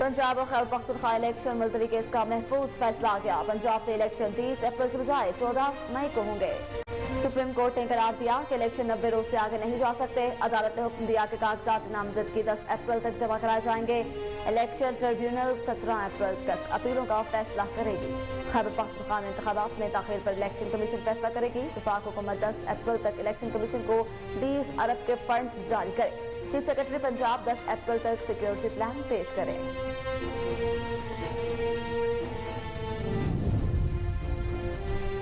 पंजाब और Khyber Pakhtunkhwa election मुलतवी case का महफूज फैसला आ गया। पंजाब में इलेक्शन 30 अप्रैल के बजाय 14 मई को होंगे। सुप्रीम कोर्ट ने करार दिया कि इलेक्शन 90 रोज से आगे नहीं जा सकते। अदालत ने हुक्म दिया कि कागजात नामजदगी 10 अप्रैल तक जमा कराए जाएंगे। इलेक्शन ट्रिब्यूनल 17 अप्रैल तक अपीलों का फैसला करेगी। खैबर पख्तूनख्वा में इंतखाबात में ताखिर पर इलेक्शन कमीशन फैसला करेगी। वफाक हुकूमत 10 अप्रैल तक इलेक्शन कमीशन को 20 अरब के फंड्स जारी करे। चीफ सेक्रेटरी पंजाब 10 अप्रैल तक सिक्योरिटी प्लान पेश करें।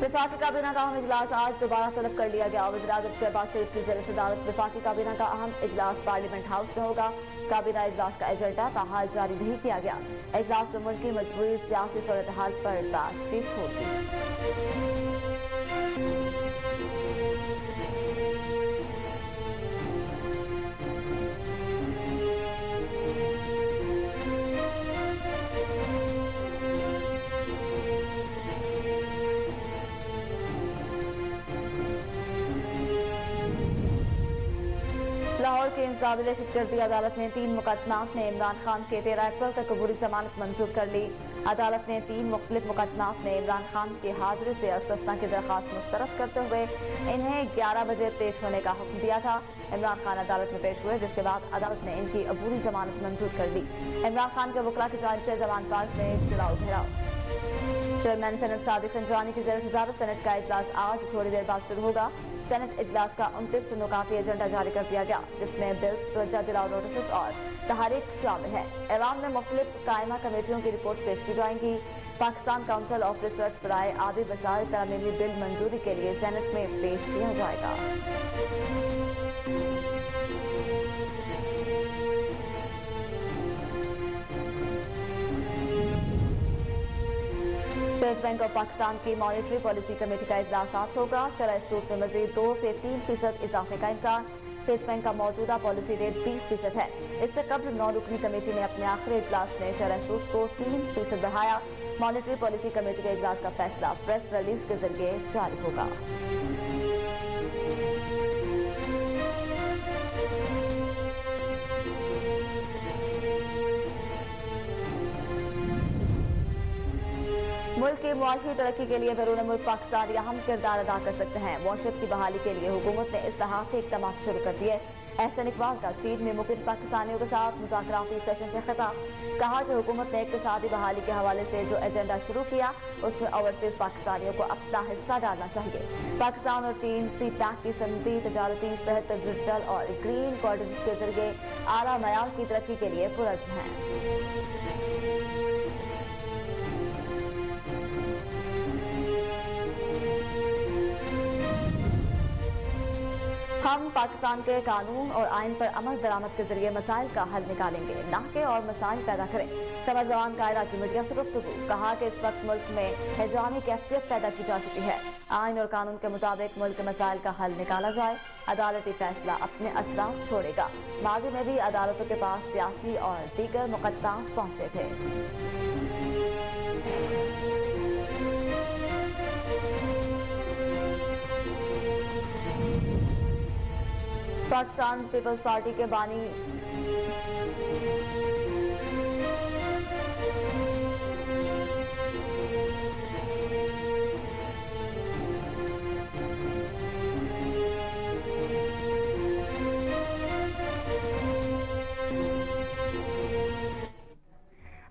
वफाकी काबीना का अहम इजलास आज दोबारा तलब कर लिया गया। वज़ीर-ए-आज़म शहबाज शरीफ की ज़ेर सदारत वफाकी काबीना का अहम इजलास पार्लियामेंट हाउस में होगा। काबीना इजलास का एजेंडा ताहाल जारी नहीं किया गया। इजलास में मुल्क की मजबूरी सियासी सूरत हाल पर बातचीत होगी। लाहौर के इंसदाबिले शिकरती अदालत ने 3 मुकदमात में इमरान खान के 13 अप्रैल तक अबूरी जमानत मंजूर कर ली। अदालत ने 3 मुख्तलिफ मुकदमात में इमरान खान की हाजिरी से इस्तिस्ना की दरख्वास्त मुस्तरद करते हुए इन्हें 11 बजे पेश होने का हुक्म दिया था। इमरान खान अदालत में पेश हुए, जिसके बाद अदालत ने इनकी अबूरी जमानत मंजूर कर ली। इमरान खान के वकला की जानिब से जमानत पार्क में जलाओ घेराव। चेयरमैन सेनेट सादिक संजरानी की ज़ेर सदारत सेनेट का इजलास आज थोड़ी देर बाद शुरू होगा। सेनेट इजलास का 29 नुकाती एजेंडा जारी कर दिया गया, जिसमें बिल्स, तवज्जो दिलाओ नोटिस और तहरीक शामिल है। ऐवान में मुख्तलिफ कायमा कमेटियों की रिपोर्ट पेश की जाएंगी। पाकिस्तान काउंसिल ऑफ रिसर्च बराए आबी वसाइल तरमीमी बिल मंजूरी के लिए सेनेट में पेश किया जाएगा। स्टेट बैंक ऑफ पाकिस्तान की मॉनेटरी पॉलिसी कमेटी का इजलास आज होगा। शरह सूद में मजीद 2 से 3% इजाफे का इम्कान। स्टेट बैंक का मौजूदा पॉलिसी रेट 20% है। इससे कबल 9 रुकनी कमेटी ने अपने आखिरी इजलास में शरह सूद को 3% बढ़ाया। मॉनेटरी पॉलिसी कमेटी के इजलास का फैसला प्रेस रिलीज के जरिए जारी होगा। मुल्क की मुआशी तरक्की के लिए बैरून मुल्क पाकिस्तानी अहम किरदार अदा कर सकते हैं। मौशत की बहाली के लिए हुकूमत ने इस्लाहात के इक़दाम शुरू कर दिए। एहसन इकबाल का चीन में मुक़िम पाकिस्तानियों के साथ मुज़ाकराती सेशन से खिताब। कहा कि हुकूमत ने इक़्तिसादी बहाली के हवाले से जो एजेंडा शुरू किया, उसमें ओवरसीज पाकिस्तानियों को अपना हिस्सा डालना चाहिए। पाकिस्तान और चीन सी पैक की सनती, तजारती, सेहत, डिजिटल और ग्रीन कॉरिडोर के जरिए आला मयार की तरक्की के लिए पुरअज़्म हैं। हम पाकिस्तान के कानून और आइन पर अमल दरामद के जरिए मसाइल का हल निकालेंगे, ना कि और मसाइल पैदा करें। खबर जवान कायरा की मीडिया से गुफ्तगू। कहा कि इस वक्त मुल्क में हिजामी कैफियत पैदा की जा चुकी है। आइन और कानून के मुताबिक मुल्क के मसाइल का हल निकाला जाए। अदालती फैसला अपने असरात छोड़ेगा। माजी में भी अदालतों के पास सियासी और दीगर मुकद्दमात पहुंचे थे। पाकिस्तान पीपल्स पार्टी के बानी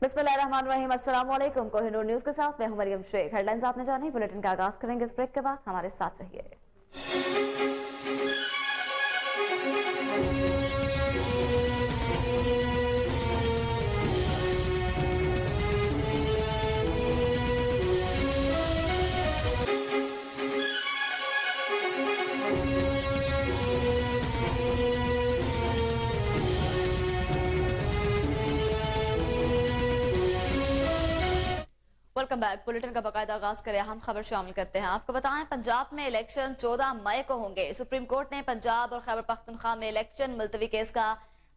बिस्मिल्लाहिर्रहमानिर्रहीम। अस्सलाम वालेकुम। कोहिनूर न्यूज के साथ मैं हूं मरियम शेख। हेडलाइंस आपने जानी। बुलेटिन का आगाज करेंगे इस ब्रेक के बाद। हमारे साथ रहिए। Welcome back. बुलेटिन का बाकायदा आगाज करें, हम खबर शामिल करते हैं। आपको बताएं, पंजाब में इलेक्शन 14 मई को होंगे। सुप्रीम कोर्ट ने पंजाब और खैबर पख्तूनख्वा में इलेक्शन मुलतवी केस का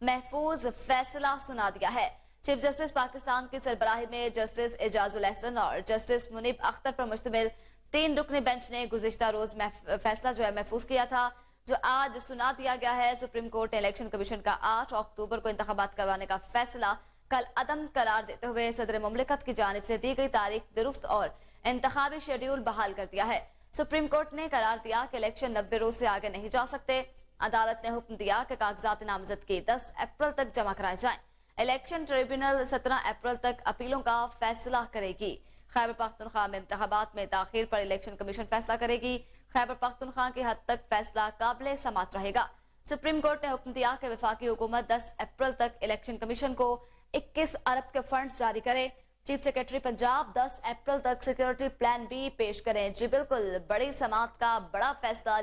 महफूज फैसला सुना दिया है। चीफ जस्टिस पाकिस्तान की सरबराही में जस्टिस एजाजुल एहसन और जस्टिस मुनीब अख्तर पर मुश्तमिल 3 रुकनी बेंच ने गुज़िश्ता रोज फैसला जो है महफूज किया था, जो आज सुना दिया गया है। सुप्रीम कोर्ट ने इलेक्शन कमीशन का 8 अक्टूबर को इंतखाबात करवाने का फैसला कल अदम करार देते हुए सदर मुमलिकत की जानिब से दी गई तारीख दुरुस्त और इंतखाबी शेड्यूल बहाल कर दिया है। सुप्रीम कोर्ट ने करार दिया कि इलेक्शन 90 रोज से आगे नहीं जा सकते। अदालत ने हुक्म दिया कि कागजात नामजद के 10 अप्रैल तक जमा कराए जाएं। इलेक्शन ट्रिब्यूनल 17 अप्रैल तक अपीलों का फैसला करेगी। खैबर पख्तूनख्वा में इंतखाबात में ताखीर पर इलेक्शन कमीशन फैसला करेगी। खैबर पख्तूनख्वा की हद तक फैसला काबिल समात रहेगा। सुप्रीम कोर्ट ने हुक्म दिया कि वफाकी हुकूमत 10 अप्रैल तक इलेक्शन कमीशन को 21 अरब के फंड्स जारी करे। चीफ सेक्रेटरी पंजाब 10 अप्रैल तक सिक्योरिटी प्लान बी पेश करें। जी बिल्कुल, बड़ी समात का बड़ा फैसला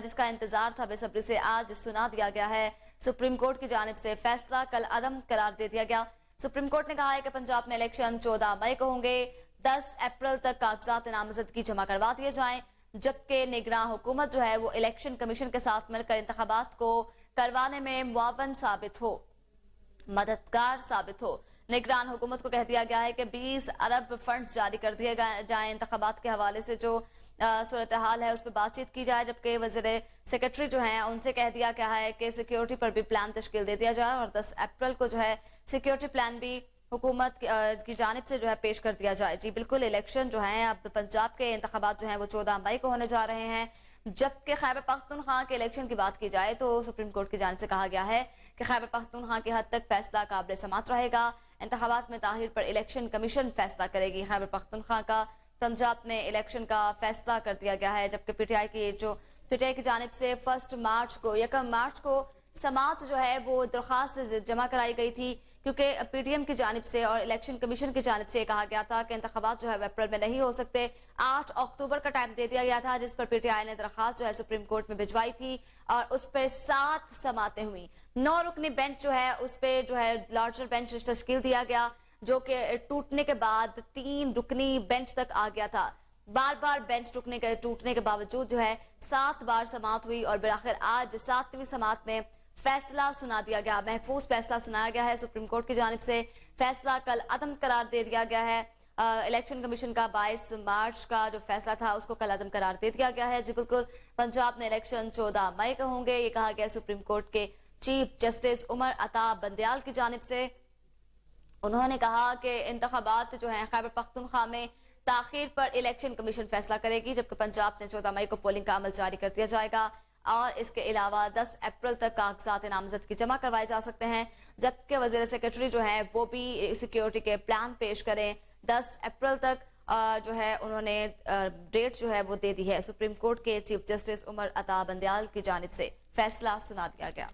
जिसका इंतजार था बेसब्री से आज सुना दिया गया है। सुप्रीम कोर्ट की जानिब से फैसला कल अदम करार दे दिया गया। सुप्रीम कोर्ट ने कहा है कि पंजाब में इलेक्शन 14 मई को होंगे। 10 अप्रैल तक कागजात नामजदगी जमा करवा दिए जाएं, जबकि निगरान हुकूमत जो है वो इलेक्शन कमीशन के साथ मिलकर इंतखाबात को करवाने में मुआवन साबित हो, मददगार साबित हो। निगरान हुकूमत को कह दिया गया है कि 20 अरब फंड्स जारी कर दिए जाएं। इंतखाबात के हवाले से जो सूरत हाल है उस पर बातचीत की जाए, जबकि वज़ीर सेक्रेटरी जो है उनसे कह दिया गया है कि सिक्योरिटी पर भी प्लान तश्कील दे दिया जाए और 10 अप्रैल को जो है सिक्योरिटी प्लान भी हुकूमत की जानिब से जो है पेश कर दिया जाए। जी बिल्कुल, इलेक्शन जो है अब पंजाब के इंतखाबात जो है वो 14 मई को होने जा रहे हैं। जबकि खैबर पख्तूनख्वा के इलेक्शन की बात की जाए तो सुप्रीम कोर्ट की जानिब से कहा गया है कि खैबर पख्तूनख्वा की हद तक फैसला काबिल समात रहेगा। इंतखाबात में ताहीर पर इलेक्शन कमीशन फैसला करेगी। खैबर पख्तूनख्वा का पंजाब में इलेक्शन का फैसला कर दिया गया है, जबकि पीटीआई की जानिब से 1 मार्च को समात जो है वो दरख्वास्त जमा कराई गई थी, क्योंकि पीटीएम की जानिब से और इलेक्शन कमीशन की जानिब से कहा गया था कि इंतखाबात जो है अप्रैल में नहीं हो सकते। 8 अक्टूबर का टाइम दे दिया गया था, जिस पर पीटीआई ने दरख्वास्त जो है सुप्रीम कोर्ट में भिजवाई थी और उस पर 7 समातें हुई। 9 रुकनी बेंच जो है उस पर जो है लार्जर बेंच तश्कील दिया गया, जो कि टूटने के बाद 3 रुकनी बेंच तक आ गया था। बार बार बेंच टूटने के बावजूद जो है 7 बार समात हुई और आखिर आज 7वीं समात में फैसला सुना दिया गया, महफूज फैसला सुनाया गया है। सुप्रीम कोर्ट की जानिब से फैसला कल अदम करार दे दिया गया है। इलेक्शन कमीशन का 22 मार्च का जो फैसला था उसको कल अदम करार दे दिया गया है। जी बिल्कुल, पंजाब में इलेक्शन 14 मई को होंगे, ये कहा गया सुप्रीम कोर्ट के चीफ जस्टिस उमर अता बंदयाल की जानिब से। उन्होंने कहा कि इंतखाबात जो है खैबर पख्तूनख्वा में ताखीर पर इलेक्शन कमीशन फैसला करेगी, जबकि पंजाब में 14 मई को पोलिंग का अमल जारी कर दिया जाएगा और इसके अलावा 10 अप्रैल तक कागजात नामजदगी जमा करवाए जा सकते हैं। जबकि वज़ीर सेक्रेटरी जो है वो भी सिक्योरिटी के प्लान पेश करें। 10 अप्रैल तक जो है उन्होंने डेट जो है वो दे दी है। सुप्रीम कोर्ट के चीफ जस्टिस उमर अता बंदयाल की जानिब से फैसला सुना दिया गया।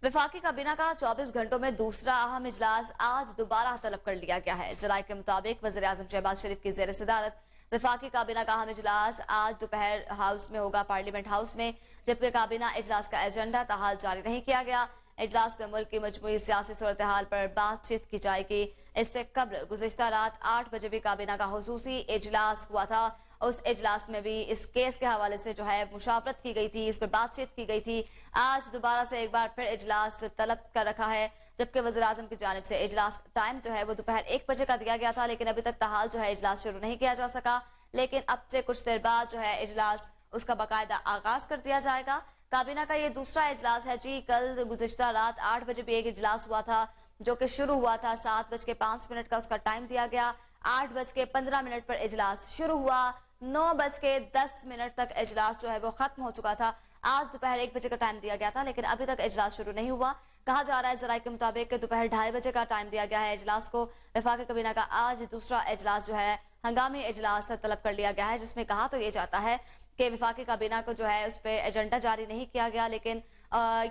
वफाकी काबीना का 24 घंटों में दूसरा अहम इजलास आज दोबारा तलब कर लिया गया है। जराये के मुताबिक वज़ीर आज़म शहबाज शरीफ की ज़ेर सदारत वफाकी काबीना का अहम इजलास आज दोपहर हाउस में होगा, पार्लियामेंट हाउस में, जबकि काबीना इजलास का एजेंडा ताहाल जारी नहीं किया गया। इजलास में मुल्क की मजमूई सियासी सूरत हाल पर बातचीत की जाएगी। इससे कबल गुज़िश्ता रात 8 बजे भी काबीना का खुसूसी इजलास हुआ था। उस इजलास में भी इस केस के हवाले से जो है मुशावरत की गई थी, इस पर बातचीत की गई थी। आज दोबारा से एक बार फिर इजलास तलब कर रखा है, जबकि वज़ीर आज़म की जानिब से इजलास टाइम जो है वो दोपहर 1 बजे का दिया गया था, लेकिन अभी तक ताहाल जो है इजलास शुरू नहीं किया जा सका। लेकिन अब से कुछ देर बाद जो है इजलास उसका बाकायदा आगाज कर दिया जाएगा। काबीना का ये दूसरा इजलास है जी। कल गुज़िश्ता रात 8 बजे भी एक इजलास हुआ था, जो कि शुरू हुआ था 7:05 का उसका टाइम दिया गया। 8:15 पर इजलास शुरू हुआ, 9:10 तक इजलास जो है वो खत्म हो चुका था। आज दोपहर 1 बजे का टाइम दिया गया था, लेकिन अभी तक इजलास शुरू नहीं हुआ। कहा जा रहा है जराये के मुताबिक दोपहर 2:30 बजे का टाइम दिया गया है इजलास को। वफाकी काबीना का आज दूसरा इजलास जो है हंगामी इजलास तलब कर लिया गया है, जिसमें कहा तो ये जाता है कि वफाकी काबीना को जो है उस पर एजेंडा जारी नहीं किया गया, लेकिन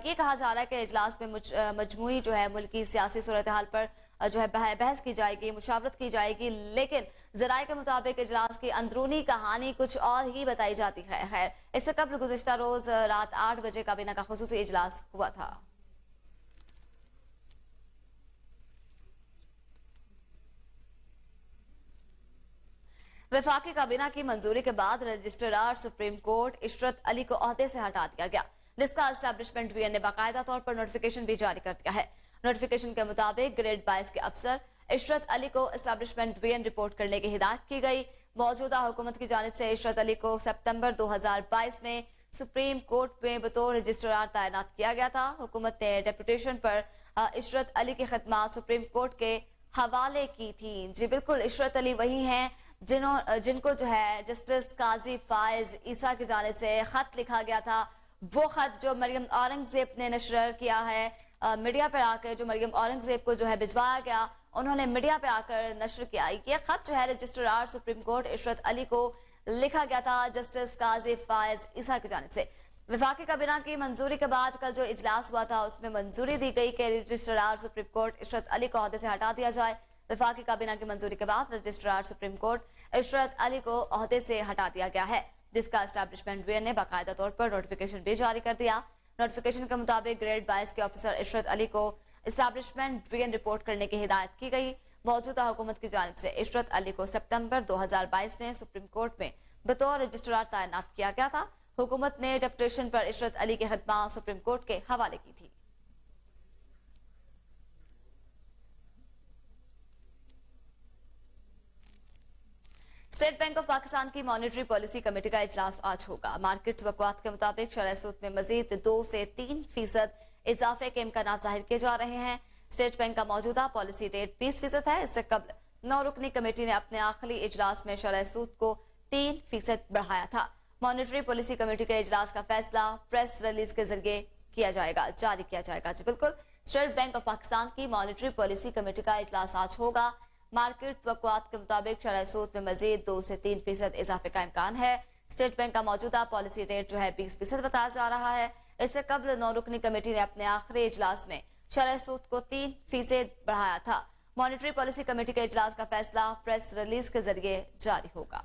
ये कहा जा रहा है कि इजलास में मजमूई जो है मुल्क की सियासी सूरत हाल पर जो है बहस की जाएगी, मुशावरत की जाएगी। लेकिन जराये के मुताबिक इजलास की अंदरूनी कहानी कुछ और ही बताई जाती है। इससे कबल गुज़िश्ता रोज रात 8 बजे काबीना का खुसूसी इजलास हुआ था। वफाकी काबीना की मंजूरी के बाद registrar supreme court Ishrat Ali को ओहदे से हटा दिया गया, जिसका एस्टैब्लिशमेंट वीएन ने बाकायदा तौर पर नोटिफिकेशन भी जारी कर दिया है। नोटिफिकेशन के मुताबिक ग्रेड 22 के अफसर इशरत अली को एस्टैब्लिशमेंट वीएन रिपोर्ट करने की हिदायत की गई। मौजूदा हुकूमत की जानिब से इशरत अली को सितंबर 2022 में सुप्रीम कोर्ट में बतौर रजिस्ट्रार तैनात किया गया था। हुकूमत ने डेपुटेशन पर इशरत अली की खिदमत सुप्रीम कोर्ट के हवाले की थी। जी बिल्कुल, इशरत अली वही हैं जिनको जो है जस्टिस काजी फायज ईसा की जानिब से खत लिखा गया था। वो खत जो मरियम औरंगजेब ने नशर किया है मीडिया पर आकर, जो मरियम औरंगजेब को जो है भिजवाया गया, उन्होंने मीडिया पे आकर नशर किया। ये खत जो है registrar supreme court Ishrat Ali को लिखा गया था जस्टिस काजी फायज ईसा की जानिब से। वफाकी काबीना की मंजूरी के बाद कल जो इजलास हुआ था उसमें मंजूरी दी गई कि registrar supreme court Ishrat Ali को ओहदे से हटा दिया जाए। वफाकी काबीना की मंजूरी के बाद registrar supreme court Ishrat Ali को ओहदे से हटा दिया गया है, जिसका एस्टैब्लिशमेंट डिवीजन ने बाकायदा तौर पर नोटिफिकेशन भी जारी कर दिया। नोटिफिकेशन के मुताबिक ग्रेड 22 के ऑफिसर इशरत अली को एस्टैब्लिशमेंट डिवीजन रिपोर्ट करने की हिदायत की गई। मौजूदा हुकूमत की जानिब से इशरत अली को सितंबर 2022 में सुप्रीम कोर्ट में बतौर रजिस्ट्रार तैनात किया गया था। हुकूमत ने डेपुटेशन पर इशरत अली की खिदमत सुप्रीम कोर्ट के हवाले की थी। स्टेट बैंक ऑफ पाकिस्तान की मॉनेटरी पॉलिसी कमेटी का इजलास आज होगा। मार्केट तवक्कुआत के मुताबिक शरह सूद में मजीद 2 से 3% इजाफे के इम्कान जाहिर किए जा रहे हैं। स्टेट बैंक का मौजूदा पॉलिसी रेट 20% है। इससे कबल 9 रुकनी कमेटी ने अपने आखिरी इजलास में शरह सूद को 3% बढ़ाया था। मॉनेटरी पॉलिसी कमेटी के इजलास का फैसला प्रेस रिलीज के जरिए जारी किया जाएगा। जी बिल्कुल, स्टेट बैंक ऑफ पाकिस्तान की मॉनेटरी पॉलिसी कमेटी का इजलास आज होगा। मार्केट तवक्कुआत के मुताबिक शरह सूद में मजीद 2 से 3% इजाफे का इम्कान है। स्टेट बैंक का मौजूदा पॉलिसी रेट जो है 20% बताया जा रहा है। इससे कबल 9 रुकनी कमेटी ने अपने आखिरी इजलास में शरह सूद को 3% बढ़ाया था। मॉनेटरी पॉलिसी कमेटी के इजलास का फैसला प्रेस रिलीज के जरिए जारी होगा।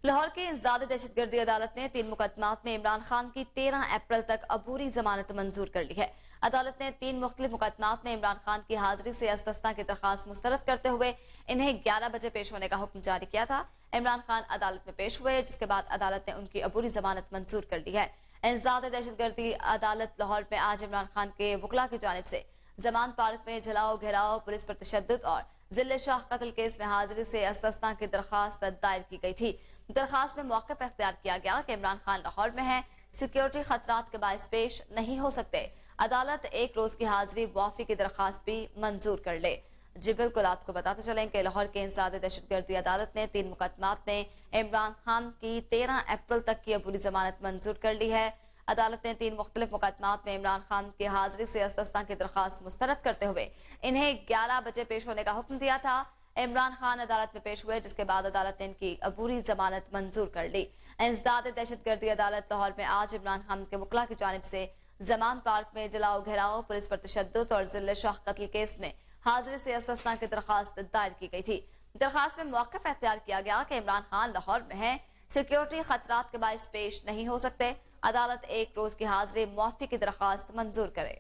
लाहौर की इंसदाद दहशतगर्दी अदालत ने 3 मुकदमात में इमरान खान की 13 अप्रैल तक अबूरी जमानत मंजूर कर ली है। अदालत ने 3 मुख्तलिफ मुकदमात में इमरान खान की हाजिरी से इस्तस्ना की दरखास्त मुस्तरद करते हुए इन्हें 11 बजे पेश होने का हुक्म जारी किया था। इमरान खान अदालत में पेश हुए, जिसके बाद अदालत ने उनकी अबूरी जमानत मंजूर कर ली है। इंसदाद दहशतगर्दी अदालत लाहौर में आज इमरान खान के वकला की जानिब से जमान पार्क में जलाओ घेराव, पुलिस पर तशद्दुद और जिले शाह कत्ल केस में हाजिरी से इस्तस्ना की दरखास्त दायर की गई थी। दरखास्त में मौके पर इख्तियार किया गया कि इमरान खान लाहौर में है, सिक्योरिटी खतरात के बायस पेश नहीं हो सकते। अदालत 1 रोज की हाजिरी मुआफी की दरखास्त भी मंजूर कर ले। जी बिल्कुल, आपको बताते चलें कि लाहौर के इंसदाद दहशतगर्दी अदालत ने 3 मुकदमात में इमरान खान की 13 अप्रैल तक की अबूरी जमानत मंजूर कर ली है। अदालत ने 3 मुख्तलिफ मुकदमात में इमरान खान की हाजिरी से इस्तस्ना की दरखास्त मुस्तरद करते हुए इन्हें 11 बजे पेश होने का हुक्म दिया था। इमरान खान अदालत में पेश हुए, जिसके बाद अदालत ने इनकी अबूरी जमानत मंजूर कर ली। इंसदाद दहशतगर्दी अदालत लाहौर में आज इमरान खान के वकला की जानिब से जमान पार्क में जलाओ घेराव, पुलिस पर तशद्दुद और जिले शाह कत्ल केस में हाजिरी से इस्तस्ना की दरखास्त दायर की गई थी। दरखास्त में मौक़िफ़ इख्तियार किया गया कि इमरान खान लाहौर में है, सिक्योरिटी खतरात के बायस पेश नहीं हो सकते। अदालत 1 रोज की हाजिरी मुआफी की दरखास्त मंजूर करे।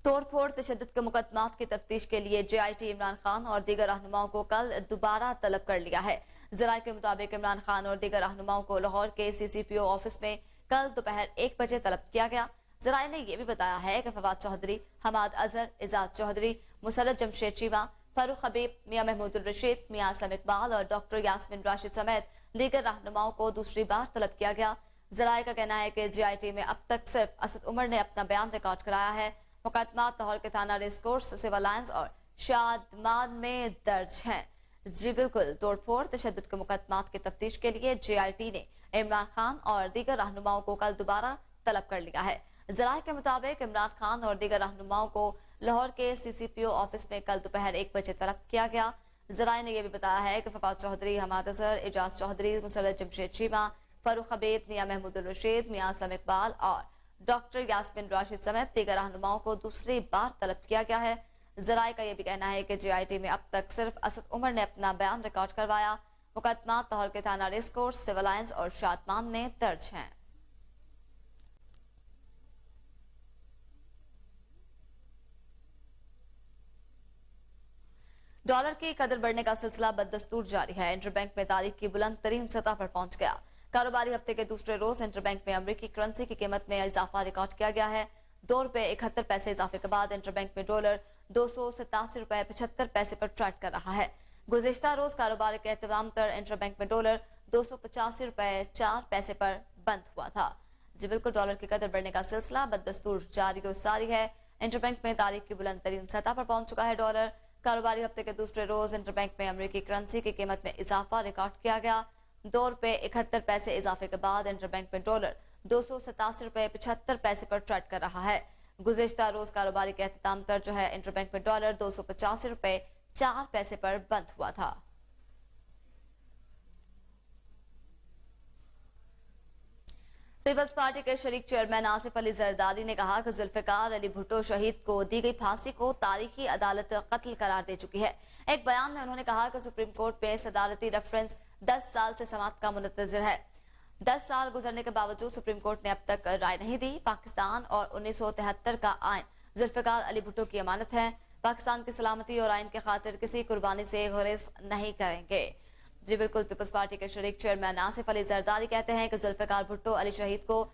तोड़फोड़ तशद्दुद के मुकदमात की तफ्तीश के लिए JIT इमरान खान और दीगर रहनुमाओं को कल दोबारा तलब कर लिया है। जराये के मुताबिक इमरान खान और दीगर रहनुमाओं को लाहौर के CCPO ऑफिस में कल दोपहर 1 बजे तलब किया गया। जराये ने यह भी बताया है कि फवाद चौधरी, हमाद अजहर, इजाज चौधरी, मुसरत जमशेद चीमा, फारूक हबीब, मियां महमूदुल रशीद, मियां असलम इकबाल और डॉक्टर यास्मीन राशिद समेत दीगर रहनुमाओं को दूसरी बार तलब किया गया। जराये का कहना है कि JIT में अब तक सिर्फ असद उमर ने अपना बयान रिकॉर्ड कराया है। मुकदमात लाहौर के थाना रेस कोर्स, सिविल लाइन्स और शादमान में दर्ज हैं। जी बिल्कुल, तोड़फोड़ तशद्दुद के मुकदमात की तफ्तीश के लिए JIT ने इमरान खान और दीगर रहनुमाओं को कल दोबारा तलब कर लिया है। जराये के मुताबिक इमरान खान और दीगर रहनुमाओं को लाहौर के CCPO ऑफिस में कल दोपहर 1 बजे तलब किया गया। जराये ने यह भी बताया है कि फवाद चौधरी, हमाद अजहर, इजाज चौधरी, मुसरत जमशेद चीमा, फारूक हबीब, मियां महमूदुल रशीद, मियां असलम इकबाल और डॉक्टर यास्मीन राशिद समेत दीगर रहनुमाओं को दूसरी बार तलब किया गया है। जराये का यह भी कहना है कि JIT में अब तक सिर्फ असद उमर ने अपना बयान रिकॉर्ड करवाया। मुकदमात लाहौर के थाना रेस कोर्स, सिविल लाइन्स और शादमान में दर्ज हैं। डॉलर की कदर बढ़ने का सिलसिला बदस्तूर जारी है। इंटरबैंक में तारीख की बुलंद तरीन सतह पर पहुंच गया। कारोबारी हफ्ते के दूसरे रोज इंटरबैंक में अमेरिकी करेंसी की कीमत में इजाफा रिकॉर्ड किया गया है। ₹2.71 इजाफे के बाद इंटरबैंक में डॉलर ₹287.75 पर ट्रेड कर रहा है। गुज़िश्ता रोज कारोबार के एहतमाम पर इंटरबैंक में डॉलर ₹285.04 पर बंद हुआ था। जी बिल्कुल, डॉलर की कदर बढ़ने का सिलसिला बदस्तूर जारी और सारी है। इंटरबैंक में तारीख की बुलंद तरीन सतह पर पहुंच चुका है डॉलर। कारोबारी हफ्ते के दूसरे रोज इंटरबैंक में अमेरिकी करेंसी की कीमत में इजाफा रिकॉर्ड किया गया। ₹2.71 इजाफे के बाद इंटरबैंक में डॉलर ₹287.75 पर ट्रेड कर रहा है। गुज़िश्ता रोज कारोबारी के अख्ताम पर जो है इंटरबैंक में डॉलर ₹285.04 पर बंद हुआ था। पीपल्स पार्टी के शरीक चेयरमैन आसिफ अली जरदारी ने कहा कि जुल्फिकार अली भुट्टो शहीद को दी गई फांसी को तारीखी अदालत कत्ल करार दे चुकी है। एक बयान में उन्होंने कहा कि सुप्रीम कोर्ट में इस अदालती रेफरेंस 10 साल से समाअत का मुंतजर है। 10 साल गुजरने के बावजूद सुप्रीम कोर्ट ने अब तक राय नहीं दी। पाकिस्तान और 1973 का आइन जुल्फिकार अली भुट्टो की अमानत है। पाकिस्तान की सलामती और आइन के खातिर किसी कुर्बानी से गुरेज नहीं करेंगे। जी बिल्कुल, पीपल्स पार्टी के शरीक चेयरमैन आसिफ अली जरदारी कहते हैं कि जुल्फिकार भुट्टो अली शहीद को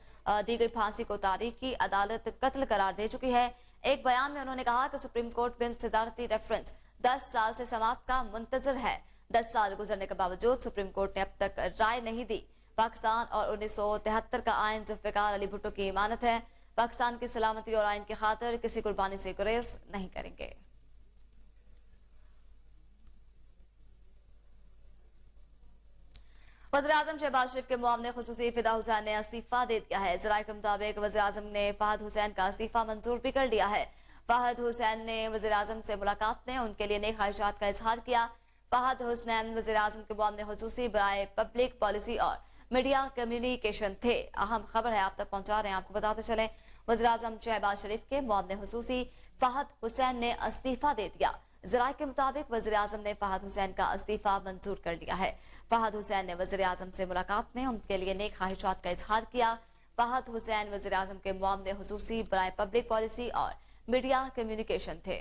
दी गई फांसी को तारीखी अदालत कत्ल करार दे चुकी है। एक बयान में उन्होंने कहा कि सुप्रीम कोर्ट में सदारती रेफरेंस 10 साल से समाअत का मुंतजर है। 10 साल गुजरने के बावजूद सुप्रीम कोर्ट ने अब तक राय नहीं दी। पाकिस्तान और 1973 का आइन जुल्फिकार अली भुट्टो की इमानत है। पाकिस्तान की सलामती और आइन की खातिर किसी कुर्बानी से गुरेज नहीं करेंगे। वज़ीर-ए-आज़म शहबाज शरीफ के मुआवने खुसूसी फिदा हुसैन ने इस्तीफा दे दिया है। ज़राए के मुताबिक वज़ीर-ए-आज़म ने फहद हुसैन का इस्तीफा मंजूर भी कर लिया है। फहद हुसैन ने वज़ीर-ए-आज़म से मुलाकात में उनके लिए नई ख्वाहिशात का इजहार किया। फहद हुसैन वज़ीर-ए-आज़म के मुआवने खुसूसी बराए पब्लिक पॉलिसी और मीडिया कम्युनिकेशन थे। अहम खबर है, आप तक पहुंचा रहे हैं, आपको बताते चले। वज़ीर-ए-आज़म शहबाज शरीफ के मुआवने खुसूसी फहद हुसैन ने इस्तीफा दे दिया। ज़राए के मुताबिक वज़ीर-ए-आज़म ने फहद हुसैन का इस्तीफा मंजूर कर लिया है। फहद हुसैन ने वज़ीर-ए-आज़म से मुलाकात में उनके लिए नई ख्वाहिशात का इजहार किया। फहद हुसैन वज़ीर-ए-आज़म के मुआवने खुसूसी बराए पब्लिक पॉलिसी और मीडिया कम्युनिकेशन थे।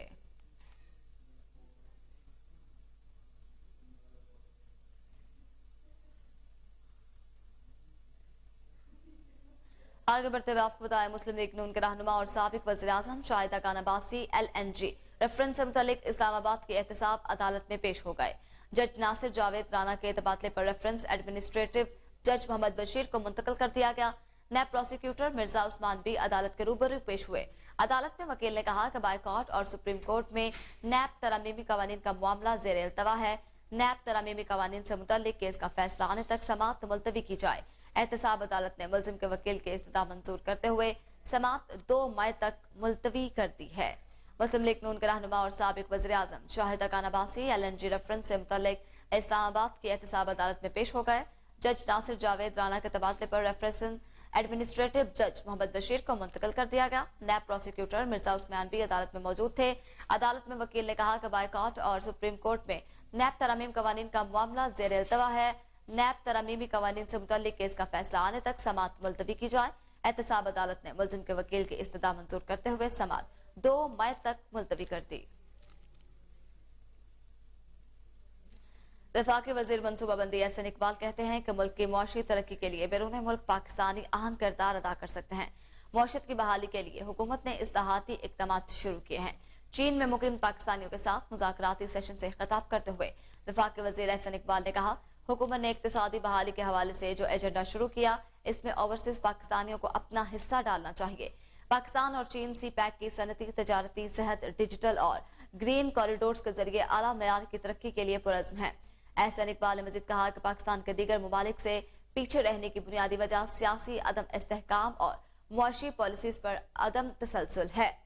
आगे बढ़ते हुए आपको बताया, मुस्लिम लीग नून के रहनुमा और साबिक वज़ीर-ए-आज़म शाहिदा खान अब्बासी LNG रेफरेंस से मुतालिक इस्लामाबाद के एहतसाब अदालत में पेश हो गए। जज नासिर जावेद राना के तबादले पर रेफरेंस एडमिनिस्ट्रेटिव जज मोहम्मद बशीर को मुंतकिल कर दिया गया। नैब प्रोसिक्यूटर मिर्जा उस्मान भी अदालत के रूबरू पेश हुए। अदालत में वकील ने कहा कि बायकॉट और सुप्रीम कोर्ट में नैब तरमीमी कवानीन का मामला ज़ेर इल्तवा है। नैब तरमीमी कवानीन से मुतालिक केस का फैसला आने तक समाअत मुलतवी की जाए। एहतसाब अदालत ने मुल्जिम के वकील के इस्तदा मंजूर करते हुए समाअत 2 मई तक मुलतवी कर दी है। मुस्लिम लीग नून के रहनुमा और साबिक वज़ीर-ए-आज़म शाहिदा खान अब्बासी LNG रेफरेंस से मुतालिक इस्लामाबाद की एहतसाब अदालत में पेश हो गए। जज नासिर जावेद राना के तबादले पर रेफरेंस एडमिनिस्ट्रेटिव जज मोहम्मद बशीर को मुंतकिल कर दिया गया। नैब प्रोसिक्यूटर मिर्जा उस्मान भी अदालत में मौजूद थे। अदालत में वकील ने कहा कि बायकॉट और सुप्रीम कोर्ट में नैब तरमीम कवानीन का मामला ज़ेर इल्तवा है। नैब तरमीमी कवानीन से मुताल्लिक केस का फैसला आने तक समाअत मुलतवी की जाए। एहतसाब अदालत ने मुल्जिम के वकील की इस्तदा मंजूर करते हुए समाअत 2 मई तक मुलतवी कर दी। वफाकी वजीर मनसूबाबंदी एहसन इकबाल कहते हैं कि मुल्क की मुआशी तरक्की के लिए बैरून मुल्क पाकिस्तानी अहम किरदार अदा कर सकते हैं। मुआशत की बहाली के लिए हुकूमत ने इस्लाहाती इक़दाम शुरू किए हैं। चीन में मुकीम पाकिस्तानियों के साथ मुज़ाकराती सेशन से खिताब करते हुए वफाकी वजीर एहसन इकबाल ने कहा, हुकूमत ने इक्तिसादी बहाली के हवाले से जो एजेंडा शुरू किया, इसमें ओवरसीज पाकिस्तानियों को अपना हिस्सा डालना चाहिए। पाकिस्तान और चीन CPEC की सनती, तजारती, सेहत, डिजिटल और ग्रीन कॉरिडोर्स के जरिए आला मेयार की तरक्की के लिए पुरज़्म है। एहसन इकबाल ने मजीद कहा कि पाकिस्तान के दीगर ममालिक से पीछे रहने की बुनियादी वजह सियासी अदम इस्तेहकाम और मुआशी पॉलिसीज पर अदम तसलसल है।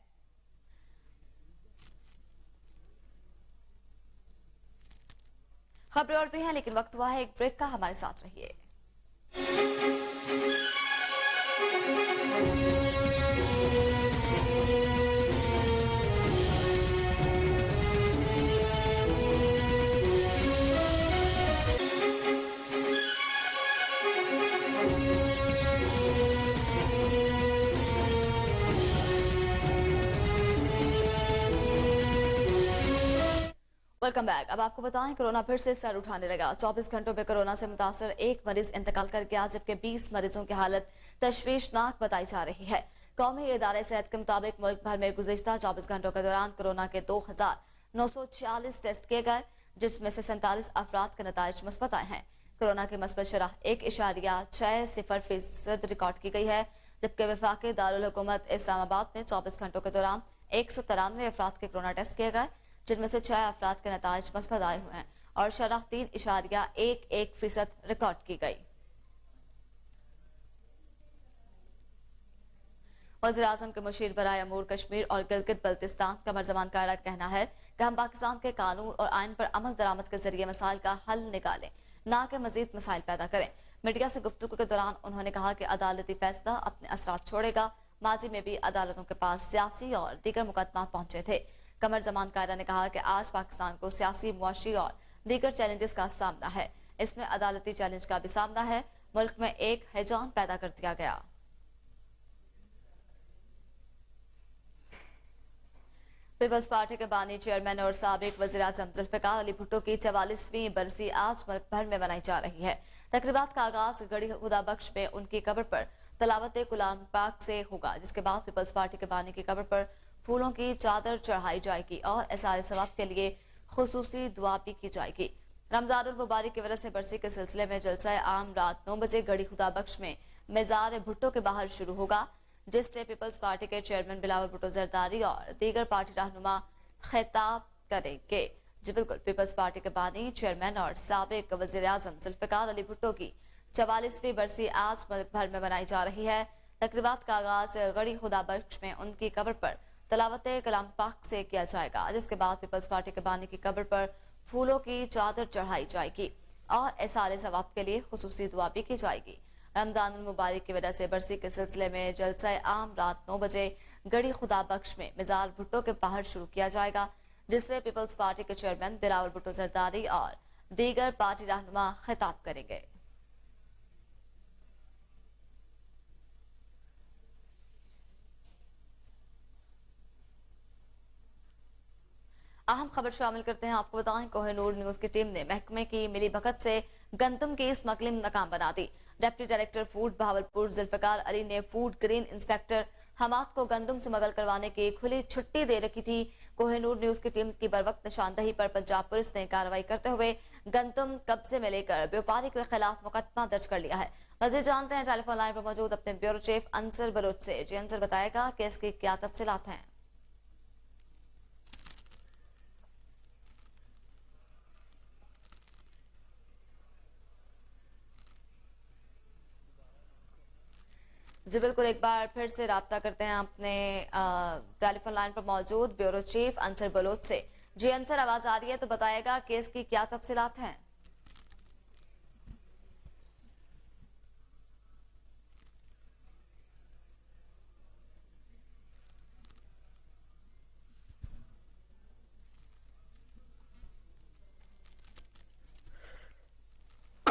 खबरें और भी हैं, लेकिन वक्त हुआ है एक ब्रेक का। हमारे साथ रहिए। Welcome back. अब आपको बताएं, कोरोना फिर से सर उठाने लगा। 24 घंटों में कोरोना से मुतासर एक मरीज इंतकाल कर गया, जबकि 20 मरीजों की हालत तशवीशनाक बताई जा रही है। कौमी इदारे सेहत के मुताबिक मुल्क भर में गुज़िश्ता 24 घंटों के दौरान कोरोना के 2946 टेस्ट किए गए, जिसमें से 47 अफराद के नताइज मुस्बत आए हैं। कोरोना की मस्बत शरह 1.60% रिकॉर्ड की गई है, जबकि वफाकी दारुल हुकूमत इस्लामाबाद में 24 घंटों के दौरान 193 अफराद के कोरोना टेस्ट किए गए, जिनमें से 6 अफराद के नताइज मुस्बत आए हुए हैं और शरह 3.11% रिकॉर्ड की गई। वज़ीर-ए-आज़म के मुशीर बराए अमूर कश्मीर और गिलगित बल्तिस्तान कमर जमान कायरा का कहना है कि हम पाकिस्तान के कानून और आइन पर अमल दरामद के जरिए मसाइल का हल निकालें, ना कि मजीद मसाइल पैदा करें। मीडिया से गुफ्तगू के दौरान उन्होंने कहा कि अदालती फैसला अपने असरात छोड़ेगा। माजी में भी अदालतों के पास सियासी और दीगर मुकदमा पहुंचे थे। कमर जमान कायरा ने कहा कि आज पाकिस्तान को सियासी, मुआशी और दीगर चैलेंजेस का सामना है। इसमें अदालती चैलेंज का भी सामना है। मुल्क में एक हैजान पैदा कर दिया गया। पीपल्स पार्टी के बानी, चेयरमैन और साबिक वज़ीर-ए-आज़म ज़ुल्फ़िकार अली भुट्टो की 44वीं बरसी आज मुल्क भर में मनाई जा रही है। तकरीबात का आगाज गढ़ी खुदा बख्श में उनकी कब्र पर तलावत कुलाम पाक से होगा, जिसके बाद पीपल्स पार्टी के बानी की कब्र पर फूलों की चादर चढ़ाई जाएगी और एसारे सवाब के लिए खुसूसी दुआ भी की जाएगी। रमजानुल मुबारक की वजह से बरसी के सिलसिले में जलसा आम रात 9 बजे गढ़ी खुदा बख्श में मेजार भुट्टो के बाहर शुरू होगा, जिससे पीपल्स पार्टी के चेयरमैन बिलावल भुट्टो जरदारी और दीगर पार्टी रहनुमा खिताब करेंगे। जी बिल्कुल, पीपल्स पार्टी के बानी, चेयरमैन और साबिक वज़ीर-ए-आज़म ज़ुल्फ़िकार अली भुट्टो की 44वीं बरसी आज मुल्क भर में मनाई जा रही है। तकरीबात का आगाज गढ़ी खुदा बख्श में उनकी कब्र पर तलावत कलाम पाक से किया जाएगा, जिसके बाद पीपल्स पार्टी के बानी की कब्र पर फूलों की चादर चढ़ाई जाएगी और एसारे सवाब के लिए खुसूसी दुआ भी की जाएगी। रमजानुल मुबारक की वजह से बरसी के सिलसिले में जलसा आम रात 9 बजे गढ़ी खुदा बख्श में मेजार भुट्टो के बाहर शुरू किया जाएगा, जिससे पीपल्स पार्टी के चेयरमैन बिलावल भुट्टो जरदारी और दीगर पार्टी रहनुमा खिताब करेंगे। अहम खबर शामिल करते हैं। आपको बताएं, कोहिनूर न्यूज की टीम ने महकमे की मिली भगत से गंदम की स्मगलिंग नाकाम बना दी। Deputy director food Bahawalpur Zulfiqar Ali ने फूड ग्रीन इंस्पेक्टर हमाद को गंदम स्मगल करवाने की खुली छुट्टी दे रखी थी। कोहिनूर न्यूज की टीम की बरवक्त निशानदही पर पंजाब पुलिस ने कार्रवाई करते हुए गंदम कब्जे में लेकर व्यापारी के खिलाफ मुकदमा दर्ज कर लिया है। मज़ीद जानते हैं टेलीफोन लाइन पर मौजूद अपने ब्यूरो चीफ अंसर बलोच से। जी अंसर, बताएगा कि इसकी क्या तफसीलात हैं? जी बिल्कुल, एक बार फिर से राब्ता करते हैं अपने टेलीफोन लाइन पर मौजूद ब्यूरो चीफ अंसर बलोच से। जी अंसर, आवाज आ रही है तो बताएगा केस की क्या तफसीलात हैं?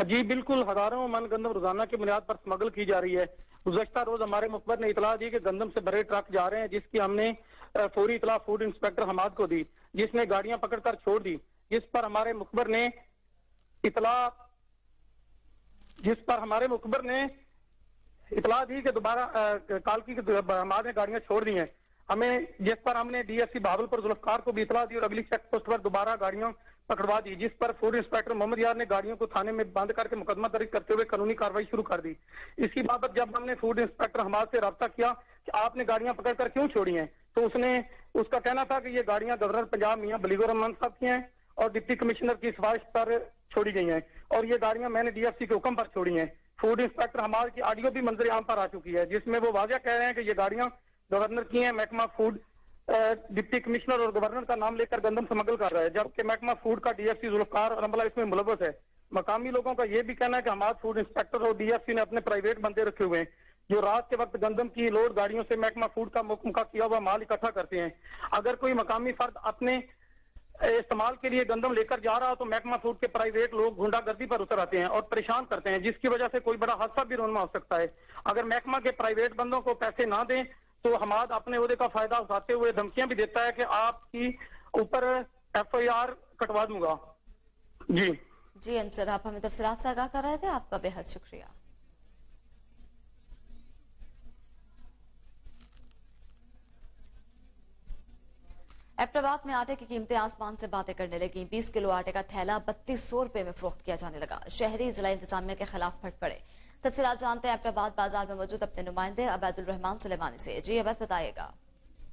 जी बिल्कुल, हजारों मन गंदम रोजाना की बुनियाद पर स्मगल की जा रही है। गुज़श्ता रोज हमारे मुखबर ने इतला दी कि गंदम से भरे ट्रक जा रहे हैं, जिसकी हमने फौरी इतला फूड इंस्पेक्टर हमाद को दी, जिसने गाड़ियां पकड़कर छोड़ दी। जिस पर हमारे मुखबर ने इतला दी कि दोबारा कालकी हमाद ने गाड़ियां छोड़ दी हैं हमें, जिस पर हमने डीएसपी भावलपुर ज़ुल्फ़िकार को भी इतला दी और अगली चेक पोस्ट पर दोबारा गाड़ियां पकड़वा दी, जिस पर फूड इंस्पेक्टर मोहम्मद यार ने गाड़ियों को थाने में बंद करके मुकदमा दर्ज करते हुए कानूनी कार्रवाई शुरू कर दी। इसी बाबत जब हमने फूड इंस्पेक्टर हमाद से राब्ता किया कि आपने गाड़ियां पकड़कर क्यों छोड़ी हैं, तो उसका कहना था कि ये गाड़ियां गवर्नर पंजाब मियां बलीगुर रहमान साहब की हैं और डिप्टी कमिश्नर की सिफारिश पर छोड़ी गई हैं और ये गाड़ियां मैंने डीएफसी के हुक्म पर छोड़ी हैं। फूड इंस्पेक्टर हमाद की ऑडियो भी मंजर आम पर आ चुकी है, जिसमें वो वाज़ह कह रहे हैं कि ये गाड़ियां गवर्नर की हैं। महकमा फूड डिप्टी कमिश्नर और गवर्नर का नाम लेकर गंदम स्मगल कर रहा है, जबकि महकमा फूड का डीएफसी ज़ुल्फ़िकार और अमला इसमें मुलव्वस है। मकामी लोगों का यह भी कहना है कि हमाद फूड इंस्पेक्टर और डीएफसी ने अपने प्राइवेट बंदे रखे हुए हैं, जो रात के वक्त गंदम की लोड गाड़ियों से महकमा फूड का मुका किया हुआ माल इकट्ठा करते हैं। अगर कोई मकामी फर्द अपने इस्तेमाल के लिए गंदम लेकर जा रहा हो तो महकमा फूड के प्राइवेट लोग गुंडागर्दी पर उतर आते हैं और परेशान करते हैं, जिसकी वजह से कोई बड़ा हादसा भी रोनमा हो सकता है। अगर महकमा के प्राइवेट बंदों को पैसे ना दें तो हमाद अपने ओहदे का फायदा उठाते हुए धमकियां भी देता है कि आपकी ऊपर FIR कटवा दूंगा। जी जी अंसर, आप हमें तफसीलात से आगाह कर रहे थे, आपका बेहद शुक्रिया। एबटाबाद में आटे की कीमतें आसमान से बातें करने लगी। 20 किलो आटे का थैला 3200 रुपए में फरोख्त किया जाने लगा। शहरी जिला इंतजामिया के खिलाफ फट पड़े। तफसीलात जानते हैं एबटाबाद बाजार में मौजूद अपने नुमाइंदे अबैदुल रहमान सुलेमानी से। जी अबैद, बताइएगा।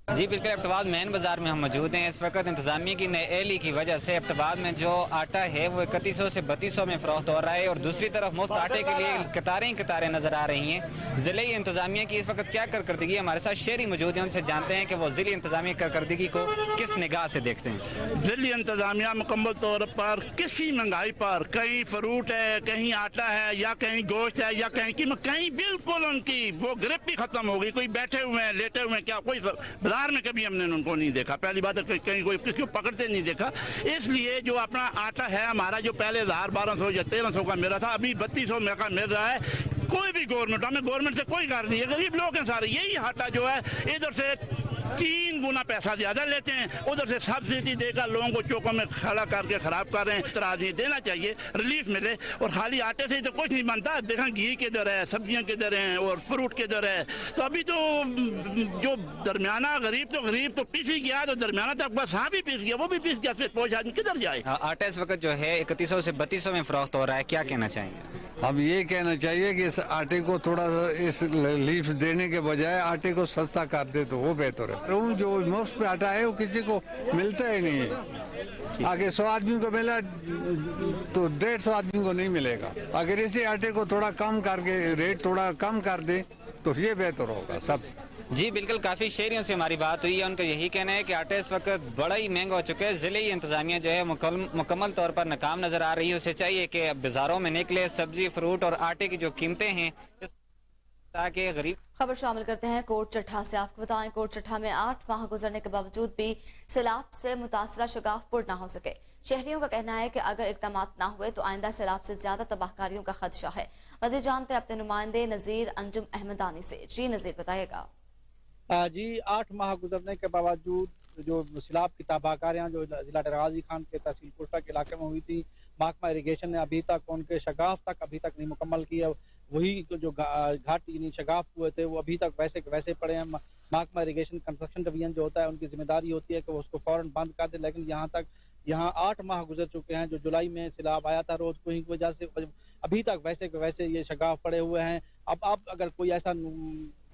जी बिल्कुल, एबटाबाद मेन बाजार में हम मौजूद हैं। इस वक्त इंतजामिया की नएली की वजह से एबटाबाद में जो आटा है वो 3100 से 3200 में फरोख्त हो रहा है और दूसरी तरफ मुफ्त आटे के लिए कतारें ही कतारें नजर आ रही हैं। जिले इंतजामिया की इस वक्त क्या कारकर्दगी, हमारे साथ शहरी मौजूद हैं, उनसे जानते हैं कि वो जिले इंतजामिया कारकर्दगी को किस निगाह से देखते हैं। जिले इंतजामिया मुकम्मल तौर पर किसी महंगाई पर, कहीं फ्रूट है, कहीं आटा है, या कहीं गोश्त है, या कहीं बिल्कुल उनकी वो ग्रिप ही खत्म हो गई। कोई बैठे हुए हैं, लेटे हुए हैं, क्या कोई बाजार में कभी हमने उनको नहीं देखा। पहली बात है कहीं कोई किसी को पकड़ते नहीं देखा। इसलिए जो अपना आटा है हमारा, जो पहले 1000-1200 या 1300 का मिल रहा था, अभी 3200 में का मिल रहा है। कोई भी गवर्नमेंट, हमें गवर्नमेंट से कोई कार नहीं है, गरीब लोग हैं सारे। यही आटा जो है इधर से 3 गुना पैसा ज्यादा लेते हैं, उधर से सब्सिडी देकर लोगों को चौकों में खड़ा करके खराब कर रहे हैं। इस तरह नहीं देना चाहिए, रिलीफ मिले। और खाली आटे से ही तो कुछ नहीं बनता। देखा घी किधर है, सब्जियां किधर हैं और फ्रूट किधर है। तो अभी तो जो दरमियाना गरीब तो पीस ही गया, तो दरमियाना तक बस हाँ भी पीस गया, वो भी पीस गया, फिर पहुंच आदमी किधर जाए। आटा इस वक्त जो है 3100 से 3200 में फरोख्त हो रहा है, क्या कहना चाहेंगे? अब ये कहना चाहिए कि इस आटे को थोड़ा सा इस लीफ देने के बजाय आटे को सस्ता कर दे तो वो बेहतर है। जो मुफ्त पे आटा है वो किसी को मिलता ही नहीं है। आगे 100 आदमी को मिला तो 150 आदमी को नहीं मिलेगा। अगर इसी आटे को थोड़ा कम करके रेट थोड़ा कम कर दे तो ये बेहतर होगा सब। जी बिल्कुल, काफ़ी शहरियों से हमारी बात हुई है, उनका यही कहना है कि आटा इस वक्त बड़ा ही महंगा हो चुका है। जिले इंतजामिया जो है मुकम्मल तौर पर नाकाम नजर आ रही है। उसे चाहिए कि बाजारों में निकले, सब्जी फ्रूट और आटे की जो कीमतें हैं ताकि गरीब। खबर शामिल करते हैं कोट चट्ठा से। आपको बताएं, कोट चट्ठा में 8 माह गुजरने के बावजूद भी सैलाब से मुतासरा शगाफपुर न हो सके। शहरियों का कहना है कि अगर इकदाम न हुए तो आइंदा सैलाब से ज्यादा तबाहकारियों का खदशा है। मज़ीद जानते हैं अपने नुमाइंदे नजीर अंजुम अहमदानी से। जी नजीर, बताइएगा। जी 8 माह गुजरने के बावजूद जो सैलाब की तबाहकारियां जो जिला गाजी खान के तहसील कोटा के इलाके में हुई थी, महकमा इरिगेशन ने अभी तक उनके शगाफ तक अभी तक नहीं मुकम्मल किया। वही जो घाट यानी शगाफ हुए थे वो अभी तक वैसे के वैसे पड़े हैं। महकमा इरिगेशन कंस्ट्रक्शन डिवीजन जो होता है उनकी जिम्मेदारी होती है कि वो उसको फौरन बंद कर दे, लेकिन यहाँ 8 माह गुजर चुके हैं। जो जुलाई में सैलाब आया था रोज को ही की वजह से अभी तक वैसे के वैसे ये शगाफ पड़े हुए हैं। अब अगर कोई ऐसा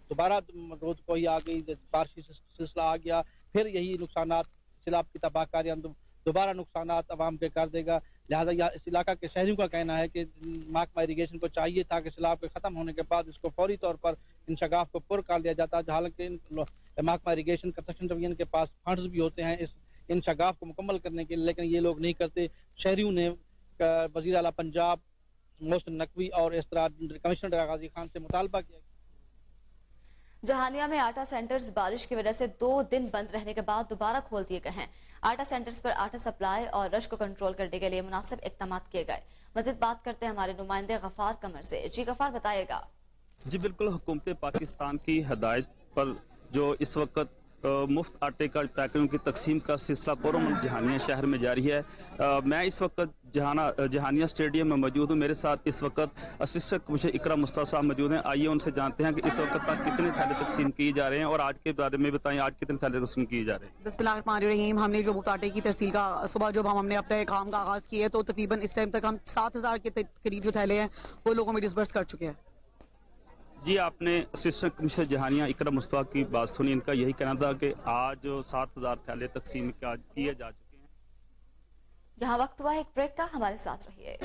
दोबारा रोज को ही आ गई, बारिश सिलसिला आ गया, फिर यही नुकसानात, सैलाब की तबाहकारियां दोबारा नुकसानात अवाम के कर देगा। लिहाजा इस इलाका के शहरियों का कहना है कि महकमा इरिगेशन को चाहिए था कि सैलाब के खत्म होने के बाद इसको फौरी तौर पर इन शगाफ को पुर कर लिया जाता। हालांकि महकमा इरिगेशन कंस्ट्रक्शन डिवीजन के पास फंड्स भी होते हैं इन शगाफ को मुकम्मल करने के लिए, लेकिन ये लोग नहीं करते। शहरियों ने वज़ीर आला पंजाब मोहसिन नकवी और इस तरह कमिश्नर गाजी खान से मुतालबा किया। जहानिया में आटा सेंटर्स बारिश की वजह से 2 दिन बंद रहने के बाद दोबारा खोल दिए गए हैं। आटा सेंटर्स पर आटा सप्लाई और रश को कंट्रोल करने के लिए मुनासिब इक़दाम किए गए। मज़ीद बात करते हैं हमारे नुमाइंदे गफार कमर से। जी गफार, बताइएगा। जी बिल्कुल, हुकूमत पाकिस्तान की हदायत पर जो इस वक्त मुफ्त आटे का पैकेटों की तकसीम का सिलसिला पुरअमन जहानिया शहर में जारी है। मैं इस वक्त जहानिया स्टेडियम में मौजूद हूँ। मेरे साथ इस वक्त असिस्टेंट कमिश्नर इकरा मुस्तफा साहब मौजूद हैं। आइए उनसे जानते हैं कि इस वक्त तक कितने थैले तकसीम किए जा रहे हैं और आज के बारे में बताएं, आज कितने थैले तकसीम किए जा रहे हैं। बिस्मिल्लाहिर्रहमानिर्रहीम। हमने जो मुफ्त आटे की तरसील का सुबह जब हमने अपने काम का आगाज़ किया तो तकरीबन इस टाइम तक हम 7000 के करीब जो थैले हैं वो लोगों में डिस्बर्स कर चुके हैं। जी, आपने असिस्टेंट कमिश्नर जहानिया इकरा मुस्तफा की बात सुनी। इनका यही कहना था कि आज 7000 थैले तकसीम किए जा चुके हैं। यहाँ वक्त हुआ है एक ब्रेक का, हमारे साथ रहिए।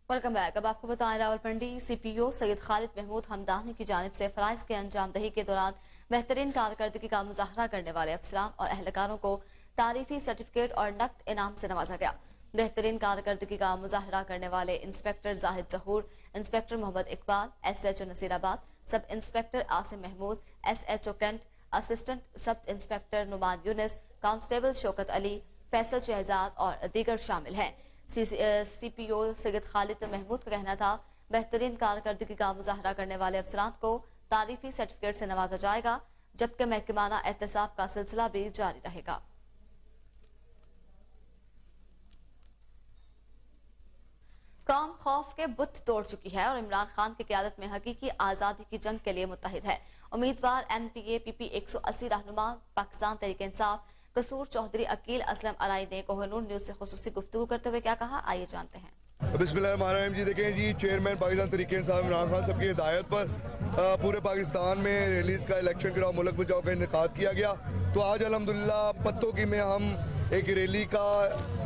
Welcome back. अब आपको बताएं, रावलपिंडी CPO सैयद खालिद महमूद हमदानी की जानिब से फराइज के अंजाम दही के दौरान बेहतरीन कारकर्दगी का मुजाहरा करने वाले अफसरान और अहलकारों को तारीफी सर्टिफिकेट और नकद इनाम से नवाजा गया। बेहतरीन कारकर्दगी का मुजाहरा करने वाले inspector Zahid Zahoor, inspector Mohammad Iqbal, SHO Nasirabad, sub inspector Asim Mahmood, SHO Cantt, assistant sub inspector Numan Younis, constable Shaukat Ali, Faisal Shahzad और दीगर शामिल हैं। CPO सैयद खालिद महमूद का कहना था, बेहतरीन कारकर्दगी का मुजाहरा करने वाले अफसरान को तारीफी सर्टिफिकेट से नवाजा जाएगा, जबकि महकमाना एहतसाब का सिलसिला भी जारी रहेगा। कौम खौफ के बुत तोड़ चुकी है और इमरान खान की क़यादत में हकीकी आज़ादी की जंग के लिए मुत्तहिद है। उम्मीदवार NPA PP 180 रहनुमा पाकिस्तान तहरीक इंसाफ कसूर चौधरी अकील असलम अलाई ने कोहिनूर न्यूज से खुसूसी गुफ्तगू करते हुए क्या कहा, आइए जानते हैं। बिस्मिल्लाहिर्रहमानिर्रहीम जी, देखें जी, चेयरमैन पाकिस्तान तहरीक इंसाफ इमरान खान साहब की हिदायत पर पूरे पाकिस्तान में रैलीज का इलेक्शन गिराओ मुल्क बचाओ का इनेकाद किया गया। तो आज अल्हम्दुलिल्लाह पत्तों की में हम एक रैली का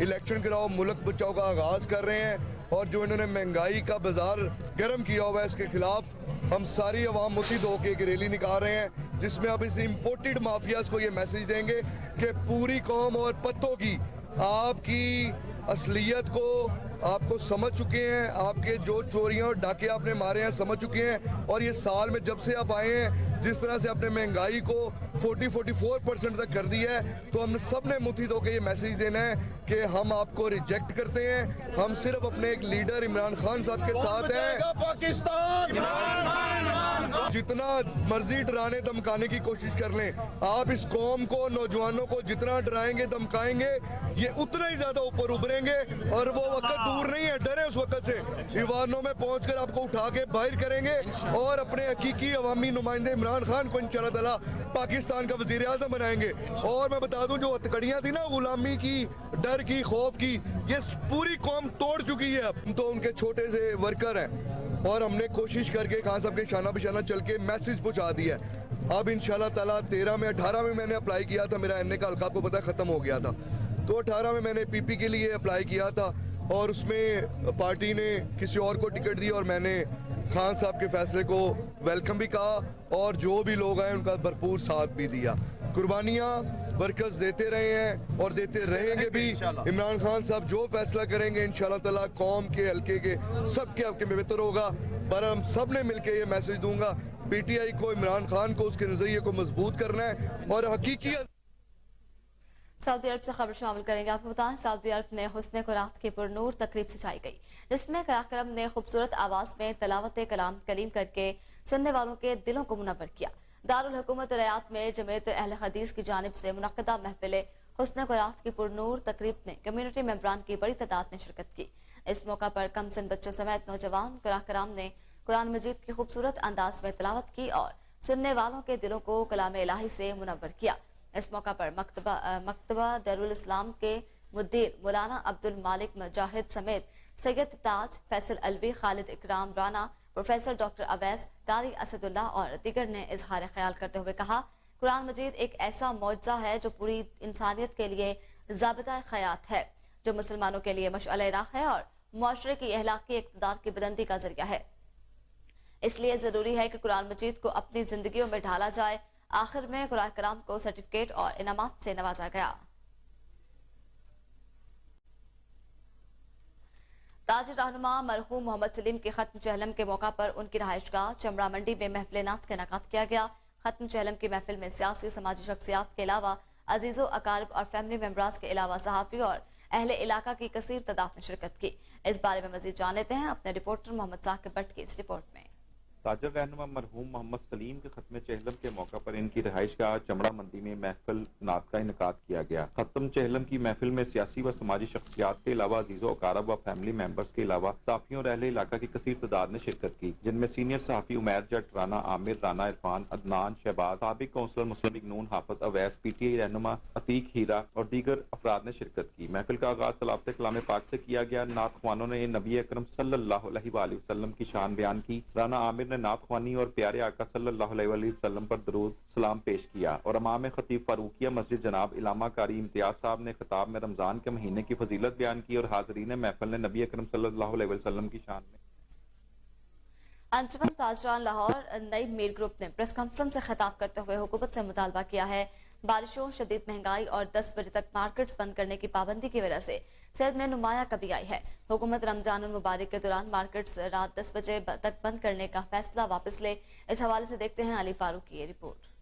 इलेक्शन गिराओ मुल्क बचाओ का आगाज़ कर रहे हैं और जो इन्होंने महंगाई का बाजार गर्म किया हुआ है इसके खिलाफ हम सारी अवाम मुत्तहिद होकर एक रैली निकाल रहे हैं, जिसमें अब इस इम्पोर्टेड माफियाज को ये मैसेज देंगे कि पूरी कौम और पत्तों की आपकी असलियत को आपको समझ चुके हैं, आपके जो चोरियां और डाके आपने मारे हैं समझ चुके हैं। और ये साल में जब से आप आए हैं जिस तरह से आपने महंगाई को 44% तक कर दिया है, तो हम सब ने मुत्तहिद होकर ये मैसेज देना है कि हम आपको रिजेक्ट करते हैं। हम सिर्फ अपने एक लीडर इमरान खान साहब के साथ हैं। पाकिस्तान जितना मर्जी डराने धमकाने की कोशिश कर लें, आप इस कौम को, नौजवानों को जितना डराएंगे धमकाएंगे ये उतना ही ज्यादा ऊपर उभरेंगे और वो वक्त दूर नहीं है। डरे उस वक्त से ईवानों में पहुंचकर आपको उठा के बाहर करेंगे और अपने हकीकी अवामी नुमाइंदे इमरान खान को इंशाअल्लाह ताला पाकिस्तान का वजीर आज़म बनाएंगे। और मैं बता दूं, जो हथकड़ियां थी ना गुलामी की, डर की, खौफ की, ये पूरी कौम तोड़ चुकी है। अब तो उनके छोटे से वर्कर हैं और हमने कोशिश करके खान साहब के शाना बिशाना चल के मैसेज पहुंचा दिया है। अब इंशाल्लाह ताला 13 में 18 में मैंने अप्लाई किया था, मेरा NA का हल्का आपको पता खत्म हो गया था, तो 18 में मैंने PP के लिए अप्लाई किया था और उसमें पार्टी ने किसी और को टिकट दी और मैंने खान साहब के फैसले को वेलकम भी कहा और जो भी लोग आए उनका भरपूर साथ भी दिया। कुर्बानियाँ वर्कर्स देते रहे हैं और देते रहेंगे भी। इमरान खान साहब जो फैसला करेंगे इंशाल्लाह ताला कौम के, हल्के के, सब के आपके बेहतर होगा। पर हम सब ने मिलकर ये मैसेज दूंगा, PTI को, इमरान खान को, उसके नजरिए को मजबूत करना है और हकीकी। सऊदी अरब से खबर शामिल करेंगे। आपको बताएं, सऊदी अरब में हुस्न कुरात की पुरनूर तकरीब सजाई गई, जिसमें क़याक़रम ने खूबसूरत आवाज़ में तलावत कलाम कलीम करके सुनने वालों के दिलों को मुनव्वर किया। दारुल हुकूमत रियाद में जमीयत अहले हदीस की जानिब से मुनक़्क़दा महफिल हुस्न कुरात की पुरनूर तकरीब में कम्युनिटी मेंबरान की बड़ी तादाद ने शिरकत की। इस मौका पर कम सिन बच्चों समेत नौजवान क़याक़राम ने कुरान मजीद की खूबसूरत अंदाज में तलावत की और सुनने वालों के दिलों को कलाम इलाही से मुनव्वर किया। इस मौका पर मकतबा दारुल इस्लाम के मुद्दीर मौलाना अब्दुल मालिक मुजाहिद समेत सैयद ताज, फैसल अलवी, खालिद इकराम राना, प्रोफेसर डॉक्टर अवैस, कारी असदुल्ला और दीगर ने इजहार ख्याल करते हुए कहा, कुरान मजीद एक ऐसा मौजज़ा है जो पूरी इंसानियत के लिए ज़ाबिता खयात है, जो मुसलमानों के लिए मशअल राह है और मुआशरे की अहलाकी इक़्तिदार की बुलंदी का जरिया है। इसलिए ज़रूरी है कि कुरान मजीद को अपनी जिंदगियों में ढाला जाए। आखिर में क़ुरान को सर्टिफिकेट और इनामात से नवाजा गया। ताज रहनुमा मरहूम मोहम्मद सलीम के खत्म चहलम के मौका पर उनकी रहायशगाह चमड़ा मंडी में महफिल नात का इनेकाद किया गया। खत्म चहलम की महफिल में सियासी समाजी शख्सियात के अलावा अजीजों, अकारिब और फैमिली मेंबर्स के अलावा सहाफ़ी और अहले इलाका की कसीर तादाद ने शिरकत की। इस बारे में मजीद जान लेते हैं अपने रिपोर्टर मोहम्मद साकिब भट्ट की इस रिपोर्ट में। ताजर रहनुमा मरहूम मोहम्मद सलीम के खत्म चहलम के मौका पर इनकी रहायशगाह चमड़ा मंडी में महफिल नात का इनेकाद किया गया। खत्म चहलम की महफिल में सियासी व समाजी शख्सियात के अलावा अजीजों, अकारब व फैमिली मेंबर्स के अलावा सहाफ़ियों और अहले इलाका की कसीर तादाद ने शिरकत की, जिनमें सीनियर सहाफ़ी उमैर जट राना, आमिर राना, इरफान, अदनान, शहबाज, साबिक काउंसलर मुस्लिम लीग नून हाफिज अवैस, PTI रहनुमा अतीक हीरा और दीगर अफराद ने शिरकत की। महफिल का आगाज तलावत कलाम पाक से किया गया। नात ख्वानों ने नबी अकरम सल्लल्लाहु अलैहि वसल्लम की शान बयान की। राना आमिर ने नात ख्वानी और प्यारे आका सल्लल्लाहु अलैहि वसल्लम पर दरूद सलाम पेश किया और इमाम खतीब फारूकिया मस्जिद जनाब इलामा कारी इम्तियाज साहब ने खिताब में रमजान के महीने की फजीलत बयान की और हाजरीन महफिल ने नबी अकरम सल्लल्लाहु अलैहि वसल्लम की शान में। अंजुमन ताजरान लाहौर नई मीर ग्रुप ने प्रेस कॉन्फ्रेंस से खिताब करते हुए हुकूमत से मुतालबा किया है बारिशों, शदीद महंगाई और 10 बजे तक मार्केट्स बंद करने की पाबंदी की वजह से सेहत में नुमाया कमी आई है। हुकूमत रमजान मुबारक के दौरान मार्केट्स रात 10 बजे तक बंद करने का फैसला वापस ले। इस हवाले से देखते हैं अली फारूक की ये रिपोर्ट।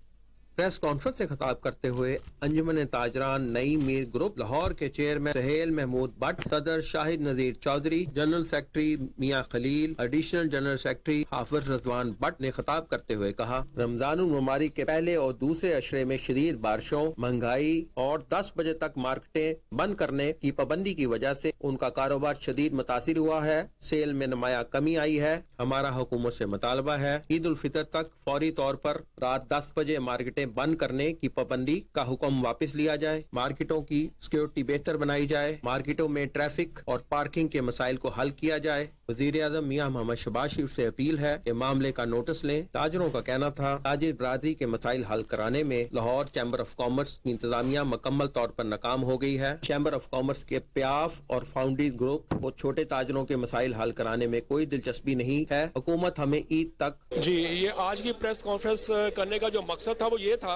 प्रेस कॉन्फ्रेंस से खिताब करते हुए अंजुमन ताजरान नई मीर ग्रुप लाहौर के चेयरमैन सहेल महमूद भट्ट, सदर शाहिद नजीर चौधरी, जनरल सेक्रेटरी मियां खलील, एडिशनल जनरल सेक्रेटरी हाफिज रजवान भट्ट ने खिताब करते हुए कहा, रमजानुल मुबारक के पहले और दूसरे अशरे में शदीद बारिशों, महंगाई और 10 बजे तक मार्केटें बंद करने की पाबंदी की वजह से उनका कारोबार शदीद मुतासिर हुआ है। सेल में नुमाया कमी आई है। हमारा हुकूमत से मुतालबा है ईद उल फितर तक फौरी तौर पर रात 10 बजे मार्केटें बंद करने की पाबंदी का हुक्म वापस लिया जाए, मार्केटों की सिक्योरिटी बेहतर बनाई जाए, मार्केटों में ट्रैफिक और पार्किंग के मसाइल को हल किया जाए। वजीर आज़म मियां मोहम्मद शहबाज शरीफ से अपील है कि मामले का नोटिस लें। ताजरों का कहना था ताजिर बरादरी के मसाइल हल कराने में लाहौर चैम्बर ऑफ कॉमर्स की इंतजामिया मुकम्मल तौर पर नाकाम हो गई है। चैम्बर ऑफ कॉमर्स के प्याफ और फाउंड्री ग्रुप को छोटे ताजरों के मसाइल हल कराने में कोई दिलचस्पी नहीं है। हुकूमत हमें ईद तक जी, ये आज की प्रेस कॉन्फ्रेंस करने का जो मकसद था वो ये था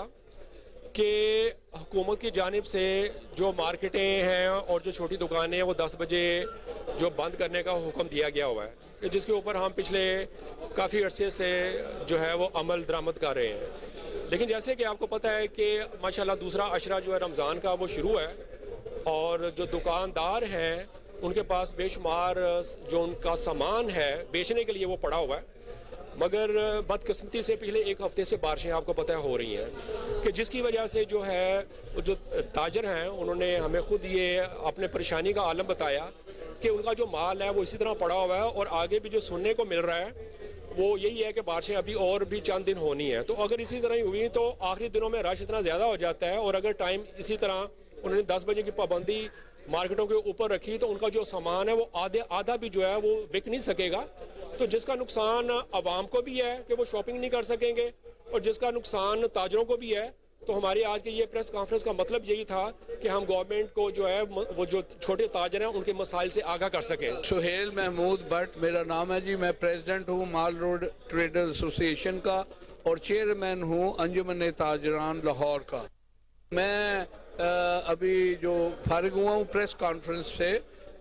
कि हुकूमत की जानिब से जो मार्केटें हैं और जो छोटी दुकानें हैं वो 10 बजे जो बंद करने का हुक्म दिया गया हुआ है, जिसके ऊपर हम पिछले काफ़ी अरसे से जो है वो अमल दरामद कर रहे हैं। लेकिन जैसे कि आपको पता है कि माशाल्लाह दूसरा अशरा जो है रमज़ान का वो शुरू है और जो दुकानदार हैं उनके पास बेशुमार जो उनका सामान है बेचने के लिए वो पड़ा हुआ है, मगर बदकिस्मती से पिछले एक हफ्ते से बारिशें आपको पता है हो रही हैं कि जिसकी वजह से जो है जो ताजर हैं उन्होंने हमें खुद ये अपने परेशानी का आलम बताया कि उनका जो माल है वो इसी तरह पड़ा हुआ है और आगे भी जो सुनने को मिल रहा है वो यही है कि बारिशें अभी और भी चंद दिन होनी है। तो अगर इसी तरह ही हुई तो आखिरी दिनों में रश इतना ज़्यादा हो जाता है और अगर टाइम इसी तरह उन्होंने 10 बजे की पाबंदी मार्केटों के ऊपर रखी तो उनका जो सामान है वो आधा भी जो है वो बिक नहीं सकेगा, तो जिसका नुकसान आवाम को भी है कि वो शॉपिंग नहीं कर सकेंगे और जिसका नुकसान ताजरों को भी है। तो हमारी आज की ये प्रेस कॉन्फ्रेंस का मतलब यही था कि हम गवर्नमेंट को जो है वो जो छोटे ताजर हैं उनके मसाइल से आगाह कर सकें। सहेल महमूद भट्ट मेरा नाम है जी, मैं प्रेसिडेंट हूँ माल रोड ट्रेडर एसोसिएशन का और चेयरमैन हूँ अंजुमन ताजरान लाहौर का। मैं अभी जो फारिग हुआ हूँ प्रेस कॉन्फ्रेंस से,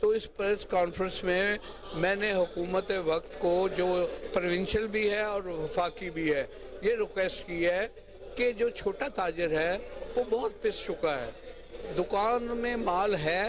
तो इस प्रेस कॉन्फ्रेंस में मैंने हुकूमत वक्त को जो प्रोविंशियल भी है और वफाकी भी है ये रिक्वेस्ट की है कि जो छोटा ताजर है वो बहुत पिस चुका है। दुकान में माल है,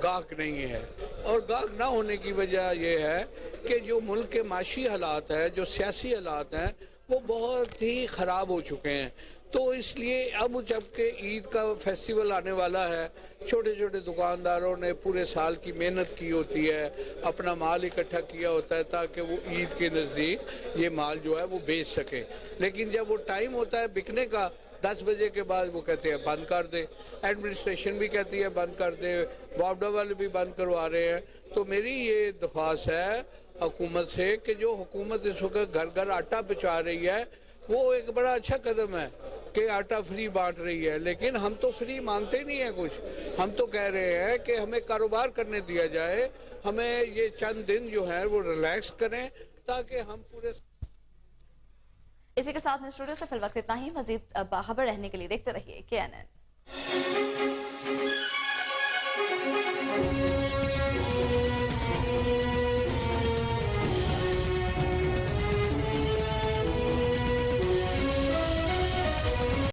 गाहक नहीं है और गाहक ना होने की वजह यह है कि जो मुल्क के माशी हालात हैं, जो सियासी हालात हैं वो बहुत ही ख़राब हो चुके हैं। तो इसलिए अब जबकि ईद का फेस्टिवल आने वाला है, छोटे छोटे दुकानदारों ने पूरे साल की मेहनत की होती है, अपना माल इकट्ठा किया होता है ताकि वो ईद के नज़दीक ये माल जो है वो बेच सकें। लेकिन जब वो टाइम होता है बिकने का 10 बजे के बाद वो कहते हैं बंद कर दे, एडमिनिस्ट्रेशन भी कहती है बंद कर दे, वापडा वाले भी बंद करवा रहे हैं। तो मेरी ये दरख्वास्त है हुकूमत से कि जो हुकूमत इस वक्त घर घर आटा पहुँचा रही है वो एक बड़ा अच्छा कदम है कि आटा फ्री बांट रही है, लेकिन हम तो फ्री मांगते नहीं है कुछ। हम तो कह रहे हैं कि हमें कारोबार करने दिया जाए, हमें ये चंद दिन जो है वो रिलैक्स करें ताकि हम पूरे। इसी के साथ में स्टूडियो से फिल वक्त इतना ही। मजीद बाखबर रहने के लिए देखते रहिए KNN।